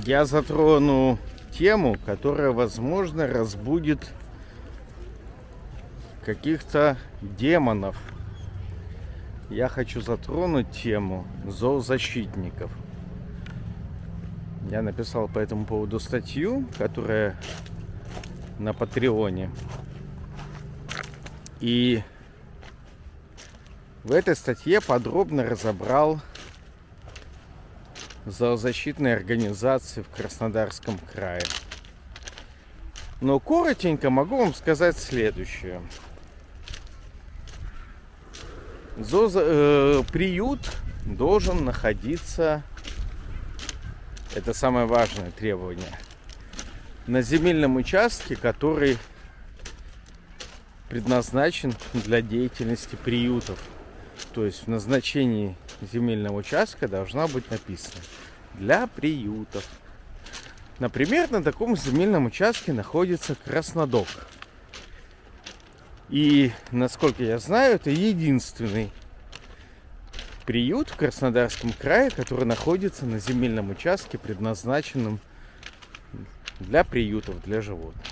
я затрону тему, которая, возможно, разбудит каких-то демонов. Я хочу затронуть тему зоозащитников. Я написал по этому поводу статью, которая на Патреоне. И в этой статье подробно разобрал зоозащитные организации в Краснодарском крае. Но коротенько могу вам сказать следующее. Приют должен находиться, это самое важное требование, на земельном участке, который предназначен для деятельности приютов. То есть в назначении земельного участка должна быть написано «для приютов». Например, на таком земельном участке находится Краснодок. И, насколько я знаю, это единственный приют в Краснодарском крае, который находится на земельном участке, предназначенном для приютов, для животных.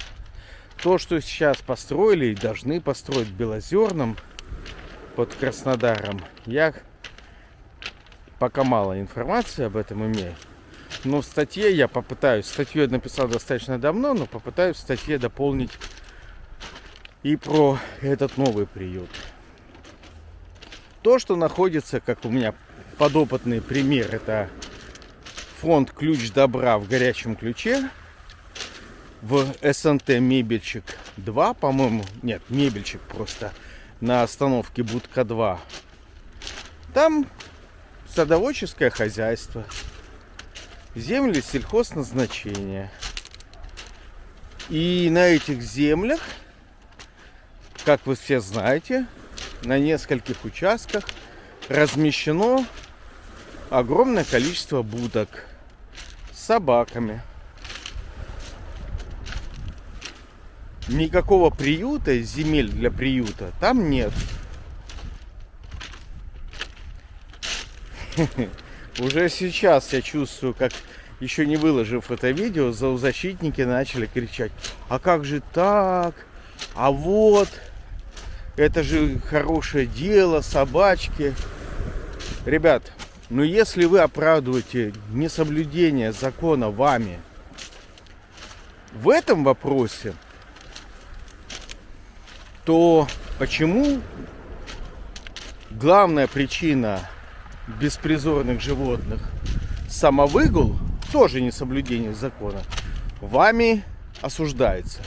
То, что сейчас построили и должны построить в Белозерном под Краснодаром, я пока мало информации об этом имею. Но в статье я попытаюсь, статью я написал достаточно давно, но попытаюсь в статье дополнить и про этот новый приют. То, что находится, как у меня подопытный пример, это фонд «Ключ добра» в Горячем Ключе, в СНТ Мебельчик 2, по-моему, нет, Мебельчик просто, на остановке Будка 2. Там садоводческое хозяйство, земли сельхозназначения. И на этих землях, как вы все знаете, на нескольких участках размещено огромное количество будок с собаками. Никакого приюта, земель для приюта там нет. Уже сейчас я чувствую, как, еще не выложив это видео, зоозащитники начали кричать: а как же так? А вот, это же хорошее дело, собачки. Ребят, ну если вы оправдываете несоблюдение закона вами в этом вопросе, то почему главная причина беспризорных животных самовыгул, тоже несоблюдение закона, вами осуждается?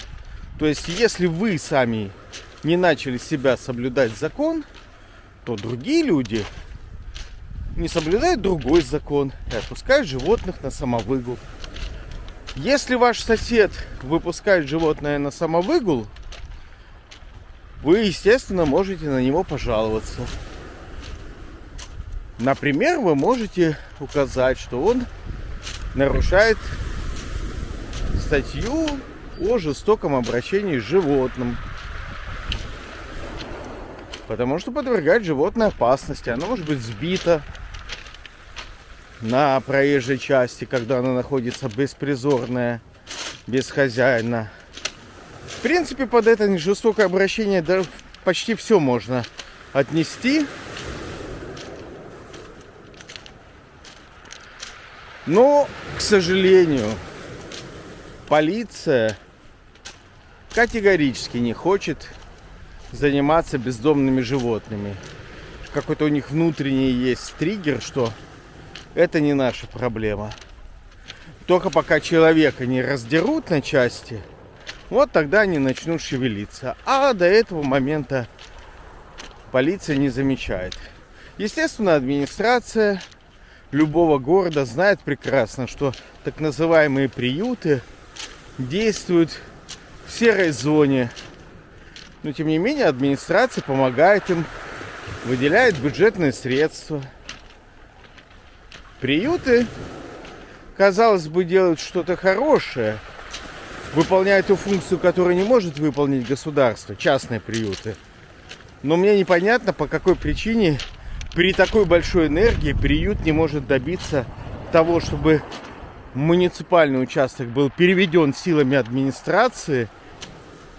То есть, если вы сами не начали себя соблюдать закон, то другие люди не соблюдают другой закон и отпускают животных на самовыгул. Если ваш сосед выпускает животное на самовыгул, вы, естественно, можете на него пожаловаться. Например, вы можете указать, что он нарушает статью о жестоком обращении с животным, потому что подвергает животное опасности. Оно может быть сбито на проезжей части, когда оно находится беспризорное, без хозяина. В принципе, под это жестокое обращение почти все можно отнести. Но, к сожалению, полиция категорически не хочет заниматься бездомными животными. Какой-то у них внутренний есть триггер, что это не наша проблема. Только пока человека не раздерут на части, вот тогда они начнут шевелиться. А до этого момента полиция не замечает. Естественно, администрация любого города знает прекрасно, что так называемые приюты действуют в серой зоне. Но тем не менее администрация помогает им, выделяет бюджетные средства. Приюты, казалось бы, делают что-то хорошее, выполняют ту функцию, которую не может выполнить государство, частные приюты. Но мне непонятно, по какой причине при такой большой энергии приют не может добиться того, чтобы муниципальный участок был переведен силами администрации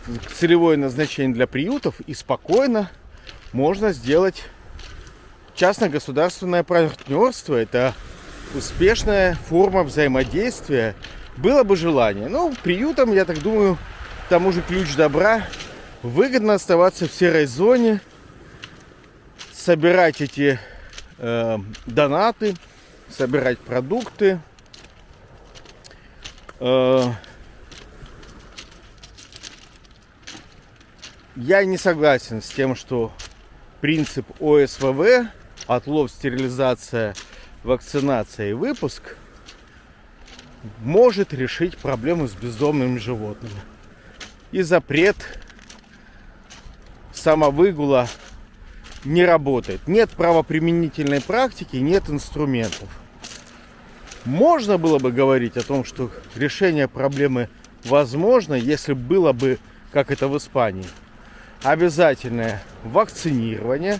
в целевое назначение для приютов, и спокойно можно сделать частно-государственное партнерство. Это успешная форма взаимодействия. Было бы желание. Ну, приютам, я так думаю, к тому же ключ добра. Выгодно оставаться в серой зоне, собирать эти донаты, собирать продукты. Я не согласен с тем, что принцип ОСВВ, отлов, стерилизация, вакцинация и выпуск, может решить проблему с бездомными животными. И запрет самовыгула не работает. Нет правоприменительной практики, нет инструментов. Можно было бы говорить о том, что решение проблемы возможно, если было бы, как это в Испании, обязательное вакцинирование,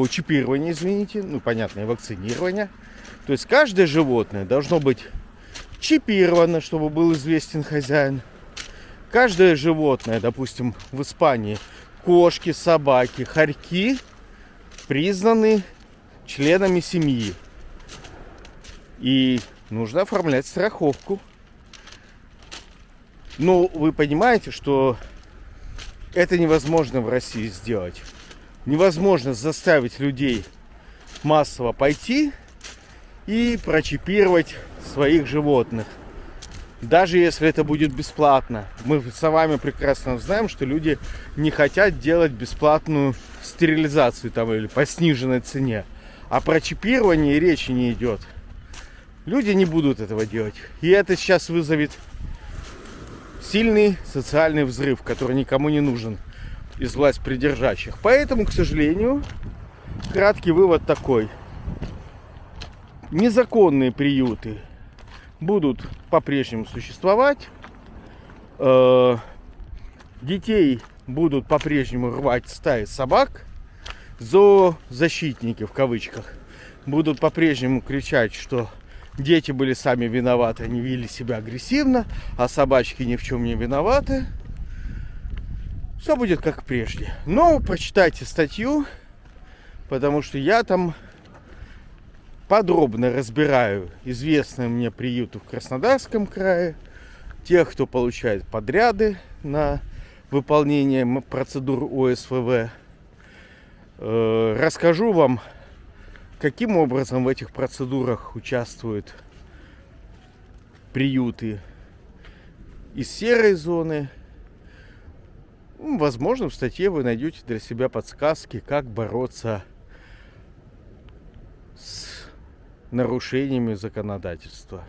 чипирование, извините, понятное вакцинирование. То есть каждое животное должно быть чипировано, чтобы был известен хозяин. Каждое животное, допустим, в Испании, кошки, собаки, хорьки, признаны членами семьи. И нужно оформлять страховку. Но вы понимаете, что это невозможно в России сделать. Невозможно заставить людей массово пойти и прочипировать своих животных. Даже если это будет бесплатно. Мы с вами прекрасно знаем, что люди не хотят делать бесплатную стерилизацию там, или по сниженной цене. А про чипирование речи не идет. Люди не будут этого делать. И это сейчас вызовет сильный социальный взрыв, который никому не нужен из власть придержащих. Поэтому, к сожалению, краткий вывод такой. Незаконные приюты будут по-прежнему существовать. Детей будут по-прежнему рвать стаи собак. Зоозащитники, в кавычках, будут по-прежнему кричать, что дети были сами виноваты, они вели себя агрессивно, а собачки ни в чем не виноваты. Все будет как прежде. Но прочитайте статью, потому что я там подробно разбираю известные мне приюты в Краснодарском крае, тех, кто получает подряды на выполнение процедур ОСВВ. Расскажу вам, каким образом в этих процедурах участвуют приюты из серой зоны. Возможно, в статье вы найдете для себя подсказки, как бороться с нарушениями законодательства.